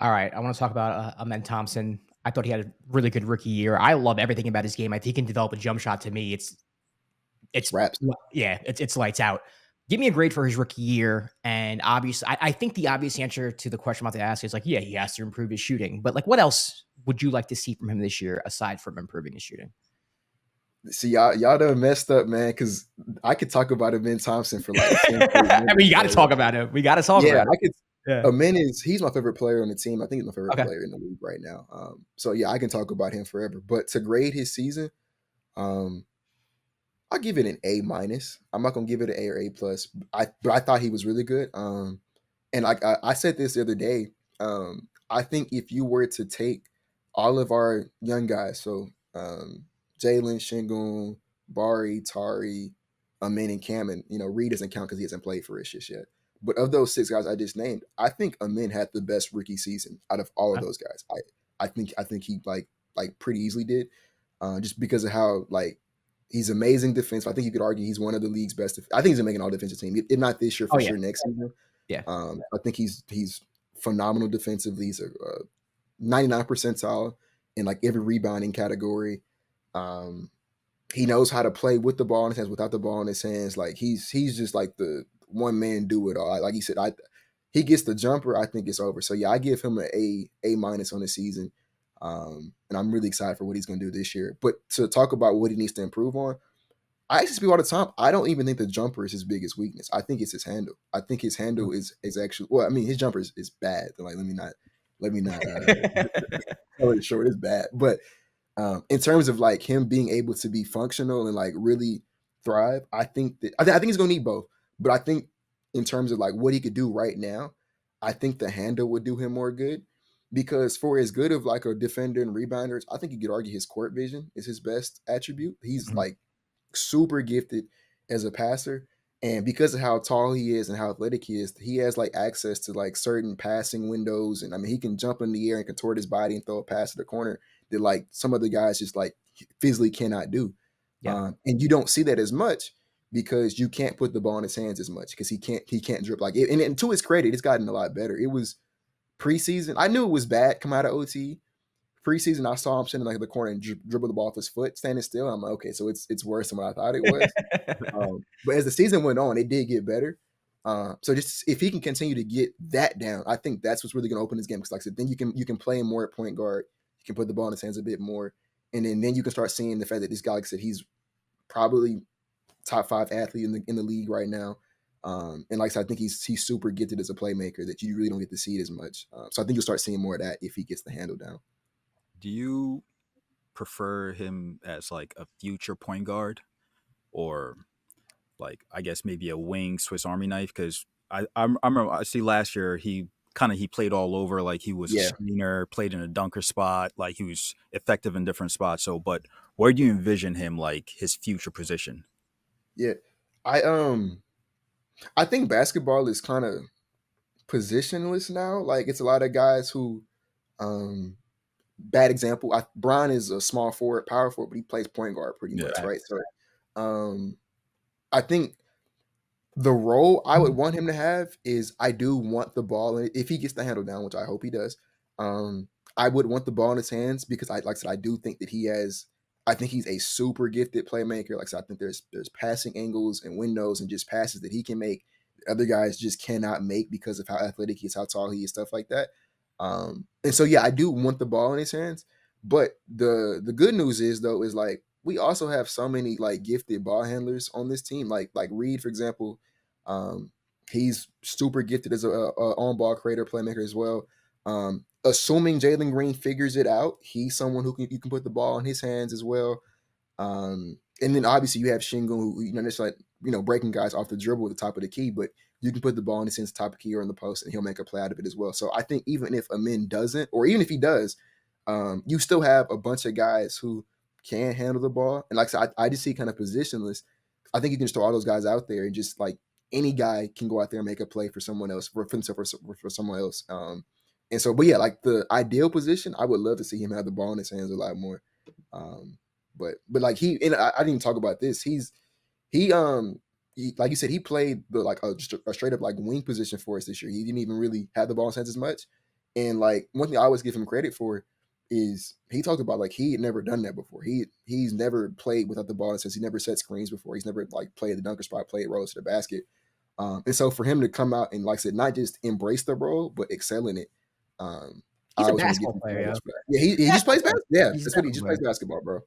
All right, I want to talk about Amen Thompson. I thought he had a really good rookie year. I love everything about his game. I think he can develop a jump shot. To me, it's Raps. yeah, it's lights out. Give me a grade for his rookie year, and obviously, I think the obvious answer to the question I'm about to ask is like, yeah, he has to improve his shooting. But like, what else would you like to see from him this year aside from improving his shooting? See, y'all done messed up, man. Because I could talk about Amen Thompson for like 10 straight I minutes, mean, you got to bro. talk about him. We got to talk Yeah, about I it. could. Yeah. Amen he's my favorite player on the team. I think he's my favorite Okay. player in the league right now. So yeah, I can talk about him forever. But to grade his season, um, I'll give it an A minus. I'm not gonna give it an A or A plus. But I thought he was really good. And like I said this the other day, I think if you were to take all of our young guys, so Jalen, Shingun, Bari, Tari, Amin, and Cam, and Reed doesn't count because he hasn't played for us just yet. But of those six guys I just named, I think Amin had the best rookie season out of all of those guys. I think he like pretty easily did, just because of how like he's amazing defense. I think you could argue he's one of the league's best. I think he's making all defensive team. If not this year, Oh for yeah, sure next season. yeah. I think he's phenomenal defensively. He's a 99 percentile in like every rebounding category. Um, he knows how to play with the ball in his hands, without the ball in his hands. Like he's just like the one man do it all. Like he said, he gets the jumper. I think it's over. So yeah, I give him A minus on the season. And I'm really excited for what he's going to do this year. But to talk about what he needs to improve on, I actually speak all the time. I don't even think the jumper is his biggest weakness. I think it's his handle. I think his handle is actually, well. I mean, his jumper is bad. Like let me not sell it short. It's bad. But in terms of like him being able to be functional and like really thrive, I think he's gonna need both. But I think in terms of like what he could do right now, I think the handle would do him more good. Because for as good of like a defender and rebounder, I think you could argue his court vision is his best attribute. He's Mhm. like super gifted as a passer. And because of how tall he is and how athletic he is, he has like access to like certain passing windows. And I mean, he can jump in the air and contort his body and throw a pass to the corner that like some of the guys just like physically cannot do. Yeah. And you don't see that as much because you can't put the ball in his hands as much because he can't dribble like it. And to his credit, it's gotten a lot better. It was preseason. I knew it was bad come out of OT. Preseason, I saw him sitting like the corner and dribble the ball off his foot, standing still. I'm like, okay, so it's worse than what I thought it was. But as the season went on, it did get better. So just if he can continue to get that down, I think that's what's really going to open his game. Because like I said, then you can play him more at point guard. You can put the ball in his hands a bit more, and then you can start seeing the fact that this guy, like I said, he's probably top 5 athlete in the league right now. And like I said, I think he's super gifted as a playmaker that you really don't get to see it as much. So I think you'll start seeing more of that if he gets the handle down. Do you prefer him as like a future point guard or like I guess maybe a wing Swiss Army knife? Because I remember I see last year he played all over, like he was a Yeah, screener, played in a dunker spot, like he was effective in different spots. So, but where do you envision him like his future position? yeah. I think basketball is kind of positionless now. Like it's a lot of guys who, um, bad example. Brian is a small forward, power forward, but he plays point guard pretty much, Yeah. Right. right? So, um, I think the role I would want him to have is I do want the ball, and if he gets the handle down, which I hope he does, I would want the ball in his hands because like I said, I do think that he has. I think he's a super gifted playmaker. Like I said, I think there's passing angles and windows and just passes that he can make that other guys just cannot make because of how athletic he is, how tall he is, stuff like that. And so yeah, I do want the ball in his hands. But the good news is though is like we also have so many like gifted ball handlers on this team. Like Reed, for example, he's super gifted as a on ball creator playmaker as well. Assuming Jalen Green figures it out, he's someone who you can put the ball in his hands as well. And then obviously you have Shingun, who necessarily breaking guys off the dribble at the top of the key, but you can put the ball in his hands, top of the key or in the post, and he'll make a play out of it as well. So I think even if Amin doesn't, or even if he does, you still have a bunch of guys who can handle the ball. And like I said, I just see kind of positionless. I think you can just throw all those guys out there and just like any guy can go out there and make a play for someone else, for himself or for someone else. And so, but yeah, like the ideal position, I would love to see him have the ball in his hands a lot more. Um, but like and I didn't even talk about this. Like you said, he played just a straight up like wing position for us this year. He didn't even really have the ball in his hands as much. And like one thing I always give him credit for is he talked about like he had never done that before. He's never played without the ball since he never set screens before. He's never like played the dunker spot, played rolls to the basket. And so for him to come out and like I said, not just embrace the role, but excel in it. He's I a was going to give basketball him player, credit yo. for that. Yeah, he just plays basketball. Yeah, He's a that's what he just basketball plays player. basketball, bro.